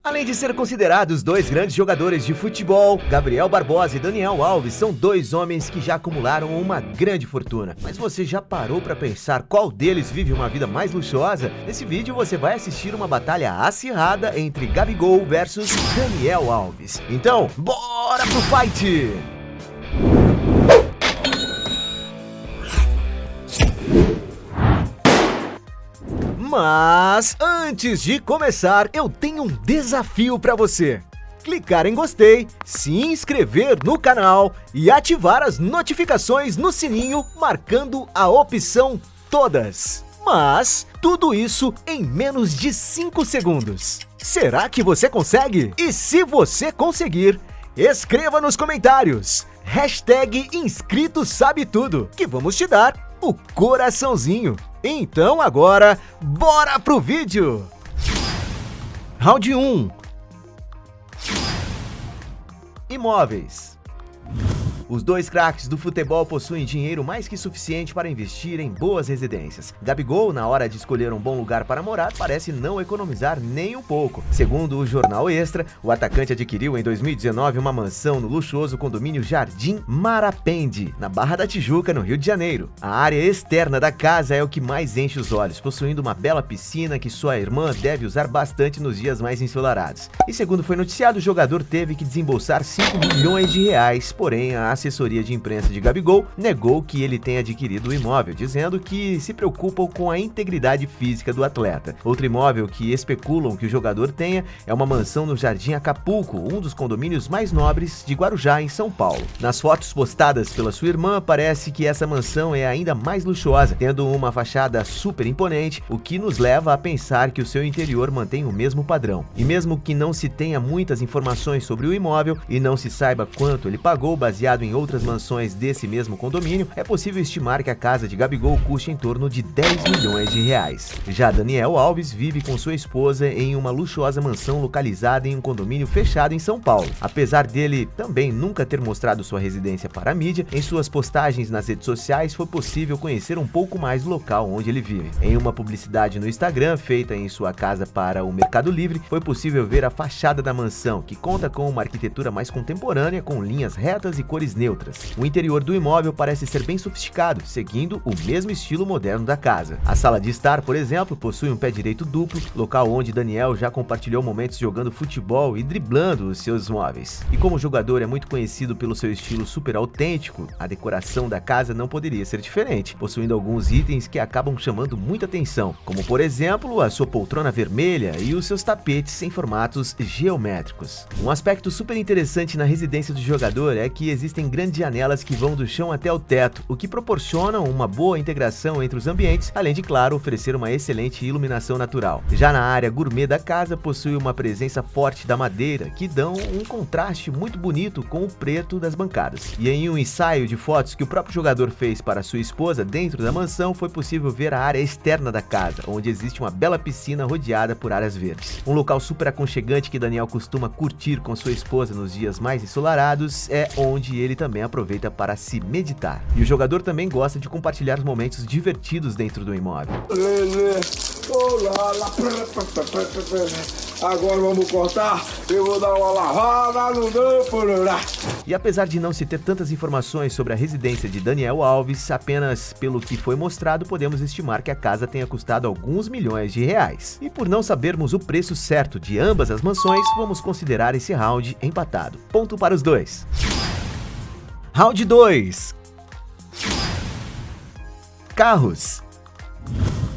Além de ser considerados dois grandes jogadores de futebol, Gabriel Barbosa e Daniel Alves são dois homens que já acumularam uma grande fortuna. Mas você já parou para pensar qual deles vive uma vida mais luxuosa? Nesse vídeo você vai assistir uma batalha acirrada entre Gabigol versus Daniel Alves. Então, bora pro fight! Mas antes de começar, eu tenho um desafio para você. Clicar em gostei, se inscrever no canal e ativar as notificações no sininho, marcando a opção todas. Mas tudo isso em menos de 5 segundos. Será que você consegue? E se você conseguir, escreva nos comentários. #inscrito sabe tudo, que vamos te dar o coraçãozinho. Então agora, bora pro vídeo! Round 1. Imóveis. Os dois craques do futebol possuem dinheiro mais que suficiente para investir em boas residências. Gabigol, na hora de escolher um bom lugar para morar, parece não economizar nem um pouco. Segundo o Jornal Extra, o atacante adquiriu em 2019 uma mansão no luxuoso condomínio Jardim Marapendi, na Barra da Tijuca, no Rio de Janeiro. A área externa da casa é o que mais enche os olhos, possuindo uma bela piscina que sua irmã deve usar bastante nos dias mais ensolarados. E segundo foi noticiado, o jogador teve que desembolsar 5 milhões de reais, porém a assessoria de imprensa de Gabigol negou que ele tenha adquirido o imóvel, dizendo que se preocupam com a integridade física do atleta. Outro imóvel que especulam que o jogador tenha é uma mansão no Jardim Acapulco, um dos condomínios mais nobres de Guarujá, em São Paulo. Nas fotos postadas pela sua irmã, parece que essa mansão é ainda mais luxuosa, tendo uma fachada super imponente, o que nos leva a pensar que o seu interior mantém o mesmo padrão. E mesmo que não se tenha muitas informações sobre o imóvel e não se saiba quanto ele pagou baseado em outras mansões desse mesmo condomínio, é possível estimar que a casa de Gabigol custe em torno de 10 milhões de reais. Já Daniel Alves vive com sua esposa em uma luxuosa mansão localizada em um condomínio fechado em São Paulo. Apesar dele também nunca ter mostrado sua residência para a mídia, em suas postagens nas redes sociais foi possível conhecer um pouco mais do local onde ele vive. Em uma publicidade no Instagram feita em sua casa para o Mercado Livre, foi possível ver a fachada da mansão, que conta com uma arquitetura mais contemporânea, com linhas retas e cores neutras. O interior do imóvel parece ser bem sofisticado, seguindo o mesmo estilo moderno da casa. A sala de estar, por exemplo, possui um pé direito duplo, local onde Daniel já compartilhou momentos jogando futebol e driblando os seus móveis. E como o jogador é muito conhecido pelo seu estilo super autêntico, a decoração da casa não poderia ser diferente, possuindo alguns itens que acabam chamando muita atenção, como por exemplo a sua poltrona vermelha e os seus tapetes em formatos geométricos. Um aspecto super interessante na residência do jogador é que existem grandes janelas que vão do chão até o teto, o que proporciona uma boa integração entre os ambientes, além de, claro, oferecer uma excelente iluminação natural. Já na área gourmet da casa, possui uma presença forte da madeira, que dão um contraste muito bonito com o preto das bancadas. E em um ensaio de fotos que o próprio jogador fez para sua esposa dentro da mansão, foi possível ver a área externa da casa, onde existe uma bela piscina rodeada por áreas verdes. Um local super aconchegante que Daniel costuma curtir com sua esposa nos dias mais ensolarados é onde ele também aproveita para se meditar. E o jogador também gosta de compartilhar os momentos divertidos dentro do imóvel. Agora vamos cortar, eu vou dar uma lavada no pororá. E apesar de não se ter tantas informações sobre a residência de Daniel Alves, apenas pelo que foi mostrado, podemos estimar que a casa tenha custado alguns milhões de reais. E por não sabermos o preço certo de ambas as mansões, vamos considerar esse round empatado. Ponto para os dois. Round 2. Carros.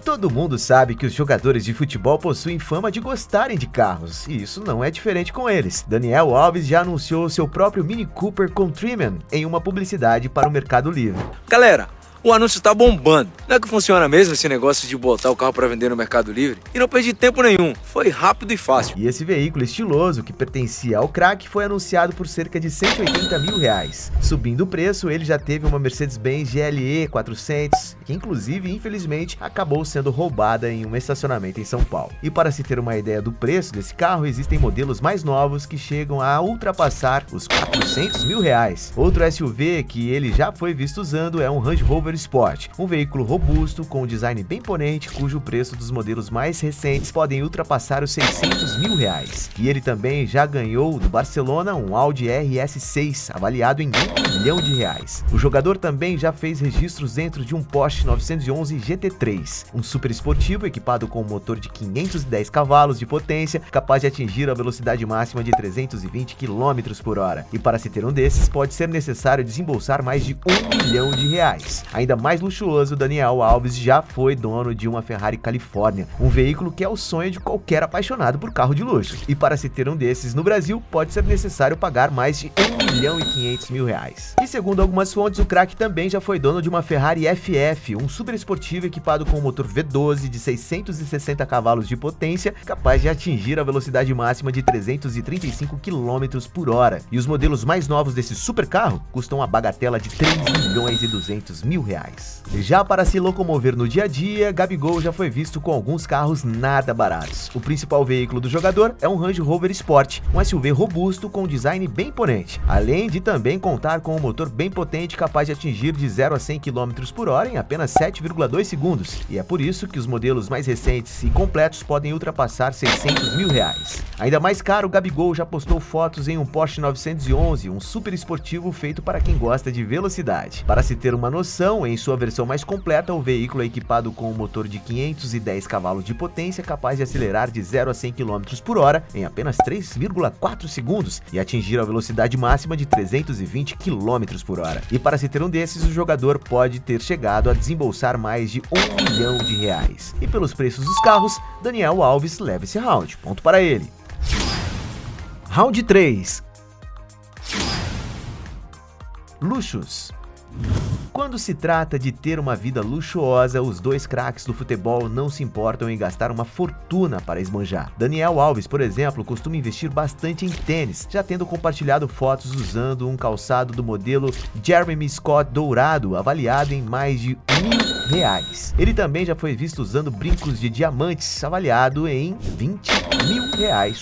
Todo mundo sabe que os jogadores de futebol possuem fama de gostarem de carros, e isso não é diferente com eles. Daniel Alves já anunciou seu próprio Mini Cooper Countryman em uma publicidade para o Mercado Livre. Galera, o anúncio tá bombando. Não é que funciona mesmo esse negócio de botar o carro para vender no Mercado Livre? E não perdi tempo nenhum, foi rápido e fácil. E esse veículo estiloso que pertencia ao craque foi anunciado por cerca de 180 mil reais. Subindo o preço, ele já teve uma Mercedes-Benz GLE 400, que inclusive, infelizmente, acabou sendo roubada em um estacionamento em São Paulo. E para se ter uma ideia do preço desse carro, existem modelos mais novos que chegam a ultrapassar os R$400 mil. Outro SUV que ele já foi visto usando é um Range Rover Sport, um veículo robusto com um design bem imponente, cujo preço dos modelos mais recentes podem ultrapassar os R$600 mil. E ele também já ganhou do Barcelona um Audi RS6, avaliado em R$1 milhão. O jogador também já fez registros dentro de um Porsche 911 GT3, um super esportivo equipado com um motor de 510 cavalos de potência, capaz de atingir a velocidade máxima de 320 km por hora. E para se ter um desses, pode ser necessário desembolsar mais de R$1 milhão. Ainda mais luxuoso, Daniel Alves já foi dono de uma Ferrari Califórnia, um veículo que é o sonho de qualquer apaixonado por carro de luxo. E para se ter um desses no Brasil, pode ser necessário pagar mais de R$1,5 milhão. E segundo algumas fontes, o craque também já foi dono de uma Ferrari FF, um super esportivo equipado com um motor V12 de 660 cavalos de potência, capaz de atingir a velocidade máxima de 335 km por hora. E os modelos mais novos desse super carro custam a bagatela de R$3,2 milhões. Já para se locomover no dia a dia, Gabigol já foi visto com alguns carros nada baratos. O principal veículo do jogador é um Range Rover Sport, um SUV robusto com um design bem imponente, além de também contar com um motor bem potente capaz de atingir de 0 a 100 km por hora em apenas 7,2 segundos. E é por isso que os modelos mais recentes e completos podem ultrapassar R$600 mil. Ainda mais caro, Gabigol já postou fotos em um Porsche 911, um super esportivo feito para quem gosta de velocidade. Para se ter uma noção, em sua versão mais completa, o veículo é equipado com um motor de 510 cavalos de potência capaz de acelerar de 0 a 100 km por hora em apenas 3,4 segundos e atingir a velocidade máxima de 320 km por hora. E para se ter um desses, o jogador pode ter chegado a desembolsar mais de R$1 milhão. E pelos preços dos carros, Daniel Alves leva esse round. Ponto para ele. Round 3. Luxos. Quando se trata de ter uma vida luxuosa, os dois craques do futebol não se importam em gastar uma fortuna para esbanjar. Daniel Alves, por exemplo, costuma investir bastante em tênis, já tendo compartilhado fotos usando um calçado do modelo Jeremy Scott dourado, avaliado em mais de R$1.000. Ele também já foi visto usando brincos de diamantes, avaliado em R$20 mil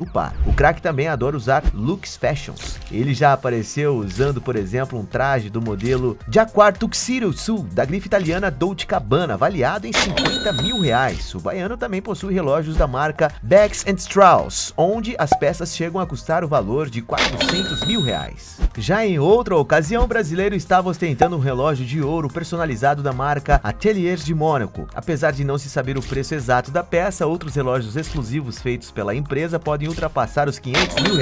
o par. O craque também adora usar looks fashions. Ele já apareceu usando, por exemplo, um traje do modelo Jacquard Tuxedo Sul, da grife italiana Dolce Gabbana, avaliado em R$50 mil. O baiano também possui relógios da marca Becks & Strauss, onde as peças chegam a custar o valor de R$400 mil. Já em outra ocasião, o brasileiro estava ostentando um relógio de ouro personalizado da marca Ateliers de Mônaco. Apesar de não se saber o preço exato da peça, outros relógios exclusivos feitos pela empresa podem ultrapassar os R$500 mil.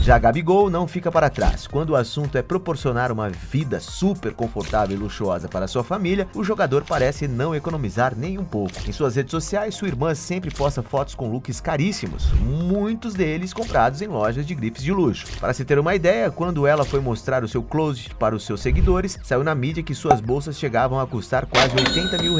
Já Gabigol não fica para trás. Quando o assunto é proporcionar uma vida super confortável e luxuosa para sua família, o jogador parece não economizar nem um pouco. Em suas redes sociais, sua irmã sempre posta fotos com looks caríssimos, muitos deles comprados em lojas de grifes de luxo. Para se ter uma ideia, quando ela foi mostrar o seu closet para os seus seguidores, saiu na mídia que suas bolsas chegavam a custar quase R$80 mil.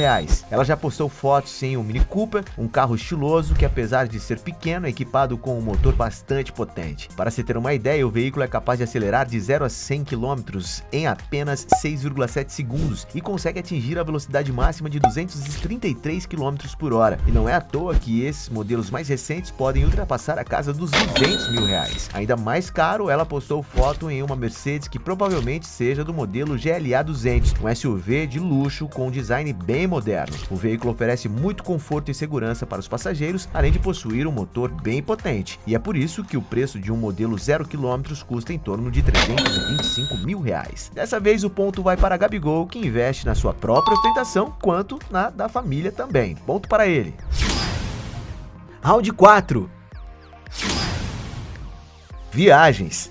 Ela já postou fotos em um Mini Cooper, um carro estiloso que, apesar de ser pequeno, é equipado com um motor bastante potente. Para se ter uma ideia, o veículo é capaz de acelerar de 0 a 100 km em apenas 6,7 segundos e consegue atingir a velocidade máxima de 233 km por hora. E não é à toa que esses modelos mais recentes podem ultrapassar a casa dos R$200 mil. Ainda mais caro, ela postou foto em uma Mercedes que provavelmente seja do modelo GLA 200, um SUV de luxo com um design bem moderno. O veículo oferece muito conforto e segurança para os passageiros, além de possuir um motor bem potente. E é por isso que o preço de um modelo 0 km custa em torno de R$325 mil. Dessa vez o ponto vai para Gabigol, que investe na sua própria ostentação, quanto na da família também. Ponto para ele. Round 4. Viagens.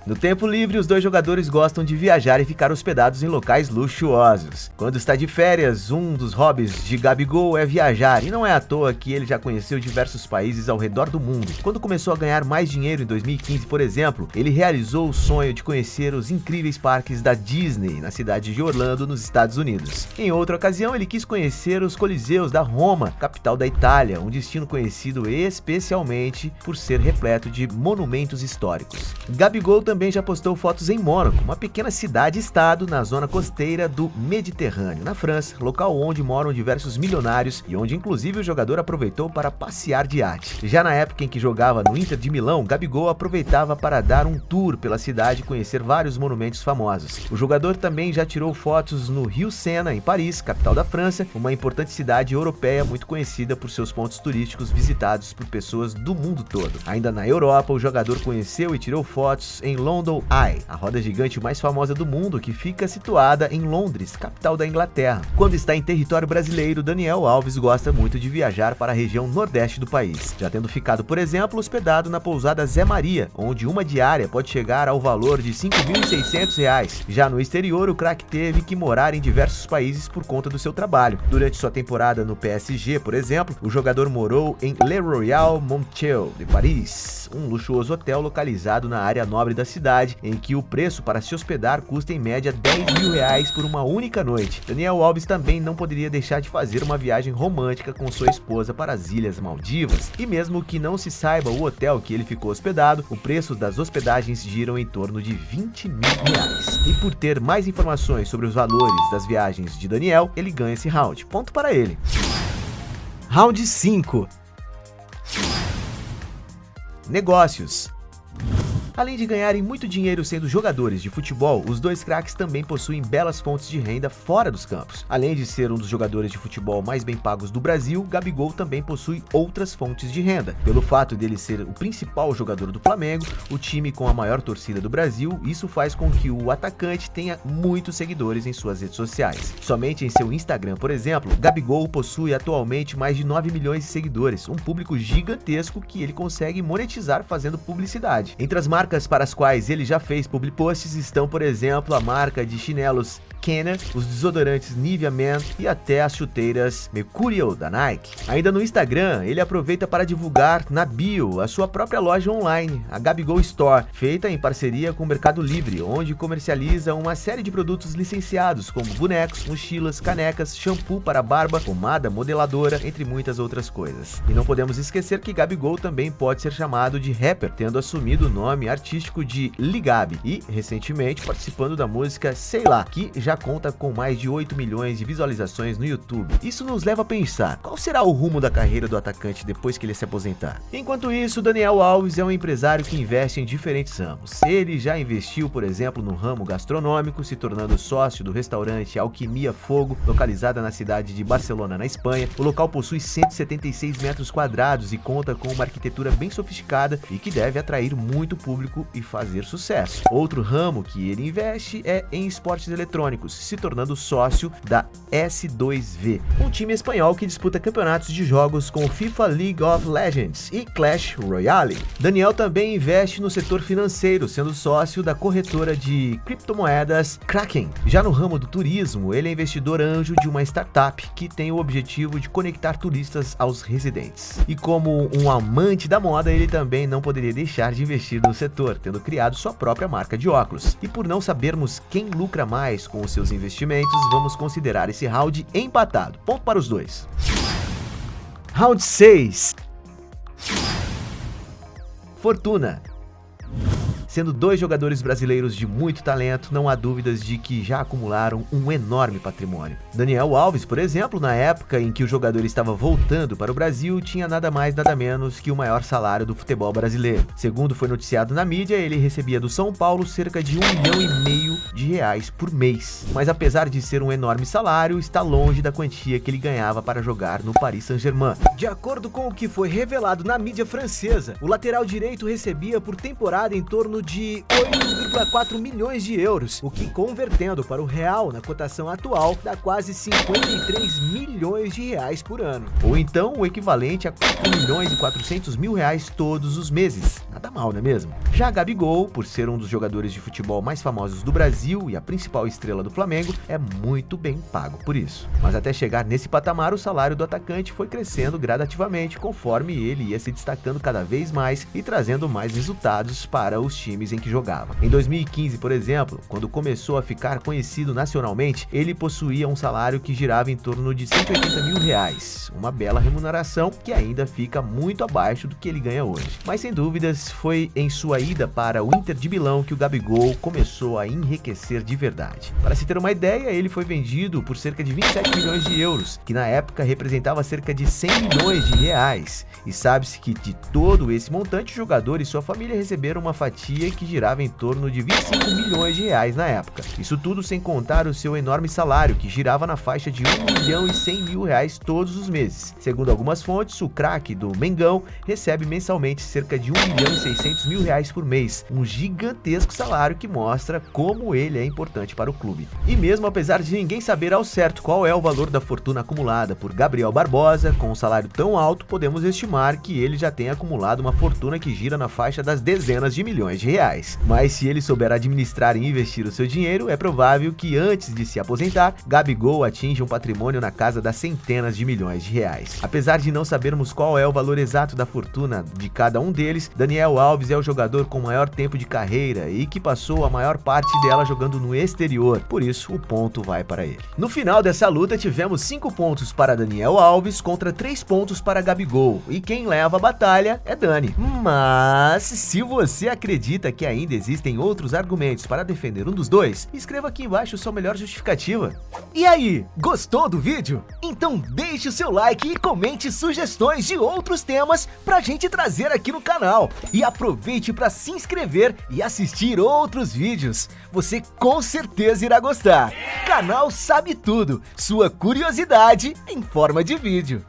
No tempo livre, os dois jogadores gostam de viajar e ficar hospedados em locais luxuosos. Quando está de férias, um dos hobbies de Gabigol é viajar, e não é à toa que ele já conheceu diversos países ao redor do mundo. Quando começou a ganhar mais dinheiro em 2015, por exemplo, ele realizou o sonho de conhecer os incríveis parques da Disney, na cidade de Orlando, nos Estados Unidos. Em outra ocasião, ele quis conhecer os Coliseus da Roma, capital da Itália, um destino conhecido especialmente por ser repleto de monumentos históricos. Gabigol também também já postou fotos em Mônaco, uma pequena cidade-estado na zona costeira do Mediterrâneo, na França, local onde moram diversos milionários e onde inclusive o jogador aproveitou para passear de iate. Já na época em que jogava no Inter de Milão, Gabigol aproveitava para dar um tour pela cidade e conhecer vários monumentos famosos. O jogador também já tirou fotos no Rio Sena, em Paris, capital da França, uma importante cidade europeia muito conhecida por seus pontos turísticos visitados por pessoas do mundo todo. Ainda na Europa, o jogador conheceu e tirou fotos em London Eye, a roda gigante mais famosa do mundo que fica situada em Londres, capital da Inglaterra. Quando está em território brasileiro, Daniel Alves gosta muito de viajar para a região nordeste do país, já tendo ficado, por exemplo, hospedado na pousada Zé Maria, onde uma diária pode chegar ao valor de R$ 5.600. Já no exterior, o craque teve que morar em diversos países por conta do seu trabalho. Durante sua temporada no PSG, por exemplo, o jogador morou em Le Royal Montchel de Paris, um luxuoso hotel localizado na área nobre da cidade, em que o preço para se hospedar custa em média R$10.000 por uma única noite. Daniel Alves também não poderia deixar de fazer uma viagem romântica com sua esposa para as Ilhas Maldivas, e mesmo que não se saiba o hotel que ele ficou hospedado, o preço das hospedagens giram em torno de R$20.000. E por ter mais informações sobre os valores das viagens de Daniel, ele ganha esse round. Ponto para ele. Round 5. Negócios. Além de ganharem muito dinheiro sendo jogadores de futebol, os dois craques também possuem belas fontes de renda fora dos campos. Além de ser um dos jogadores de futebol mais bem pagos do Brasil, Gabigol também possui outras fontes de renda. Pelo fato dele ser o principal jogador do Flamengo, o time com a maior torcida do Brasil, isso faz com que o atacante tenha muitos seguidores em suas redes sociais. Somente em seu Instagram, por exemplo, Gabigol possui atualmente mais de 9 milhões de seguidores, um público gigantesco que ele consegue monetizar fazendo publicidade. Entre as marcas para as quais ele já fez public posts estão, por exemplo, a marca de chinelos Kenner, os desodorantes Nivea Men e até as chuteiras Mercurial da Nike. Ainda no Instagram, ele aproveita para divulgar na bio a sua própria loja online, a Gabigol Store, feita em parceria com o Mercado Livre, onde comercializa uma série de produtos licenciados, como bonecos, mochilas, canecas, shampoo para barba, pomada modeladora, entre muitas outras coisas. E não podemos esquecer que Gabigol também pode ser chamado de rapper, tendo assumido o nome artístico de Ligab e, recentemente, participando da música Sei Lá, que já conta com mais de 8 milhões de visualizações no YouTube. Isso nos leva a pensar, qual será o rumo da carreira do atacante depois que ele se aposentar? Enquanto isso, Daniel Alves é um empresário que investe em diferentes ramos. Ele já investiu, por exemplo, no ramo gastronômico, se tornando sócio do restaurante Alquimia Fogo, localizada na cidade de Barcelona, na Espanha. O local possui 176 metros quadrados e conta com uma arquitetura bem sofisticada e que deve atrair muito público e fazer sucesso. Outro ramo que ele investe é em esportes eletrônicos, se tornando sócio da S2V, um time espanhol que disputa campeonatos de jogos com FIFA League of Legends e Clash Royale. Daniel também investe no setor financeiro, sendo sócio da corretora de criptomoedas Kraken. Já no ramo do turismo, ele é investidor anjo de uma startup que tem o objetivo de conectar turistas aos residentes. E como um amante da moda, ele também não poderia deixar de investir no setor, tendo criado sua própria marca de óculos. E por não sabermos quem lucra mais com os seus investimentos, vamos considerar esse round empatado. Ponto para os dois. Round 6. Fortuna. Sendo dois jogadores brasileiros de muito talento, não há dúvidas de que já acumularam um enorme patrimônio. Daniel Alves, por exemplo, na época em que o jogador estava voltando para o Brasil, tinha nada mais nada menos que o maior salário do futebol brasileiro. Segundo foi noticiado na mídia, ele recebia do São Paulo cerca de R$1,5 milhão por mês. Mas apesar de ser um enorme salário, está longe da quantia que ele ganhava para jogar no Paris Saint-Germain. De acordo com o que foi revelado na mídia francesa, o lateral direito recebia por temporada em torno de 8,4 milhões de euros, o que, convertendo para o real na cotação atual, dá quase 53 milhões de reais por ano. Ou então o equivalente a 4.400.000 reais todos os meses. Nada mal, não é mesmo? Já Gabigol, por ser um dos jogadores de futebol mais famosos do Brasil e a principal estrela do Flamengo, é muito bem pago por isso. Mas até chegar nesse patamar, o salário do atacante foi crescendo gradativamente, conforme ele ia se destacando cada vez mais e trazendo mais resultados para os times em que jogava. Em 2015, por exemplo, quando começou a ficar conhecido nacionalmente, ele possuía um salário que girava em torno de 180 mil reais, uma bela remuneração que ainda fica muito abaixo do que ele ganha hoje. Mas sem dúvidas, foi em sua ida para o Inter de Milão que o Gabigol começou a enriquecer de verdade. Para se ter uma ideia, ele foi vendido por cerca de 27 milhões de euros, que na época representava cerca de 100 milhões de reais. E sabe-se que de todo esse montante, o jogador e sua família receberam uma fatia que girava em torno de 25 milhões de reais na época. Isso tudo sem contar o seu enorme salário, que girava na faixa de 1.100.000 reais todos os meses. Segundo algumas fontes, o craque do Mengão recebe mensalmente cerca de 1.600.000 reais por mês, um gigantesco salário que mostra como ele é importante para o clube. E mesmo apesar de ninguém saber ao certo qual é o valor da fortuna acumulada por Gabriel Barbosa, com um salário tão alto, podemos estimar que ele já tem acumulado uma fortuna que gira na faixa das dezenas de milhões de reais. Mas se ele souber administrar e investir o seu dinheiro, é provável que antes de se aposentar, Gabigol atinja um patrimônio na casa das centenas de milhões de reais. Apesar de não sabermos qual é o valor exato da fortuna de cada um deles, Daniel Alves é o jogador com maior tempo de carreira e que passou a maior parte dela jogando no exterior, por isso o ponto vai para ele. No final dessa luta tivemos 5 pontos para Daniel Alves contra 3 pontos para Gabigol, e quem leva a batalha é Dani. Mas se você acredita que ainda existem outros argumentos para defender um dos dois, escreva aqui embaixo sua melhor justificativa. E aí, gostou do vídeo? Então deixe o seu like e comente sugestões de outros temas pra gente trazer aqui no canal. E aproveite para se inscrever e assistir outros vídeos. Você com certeza irá gostar. Canal Sabe Tudo, sua curiosidade em forma de vídeo.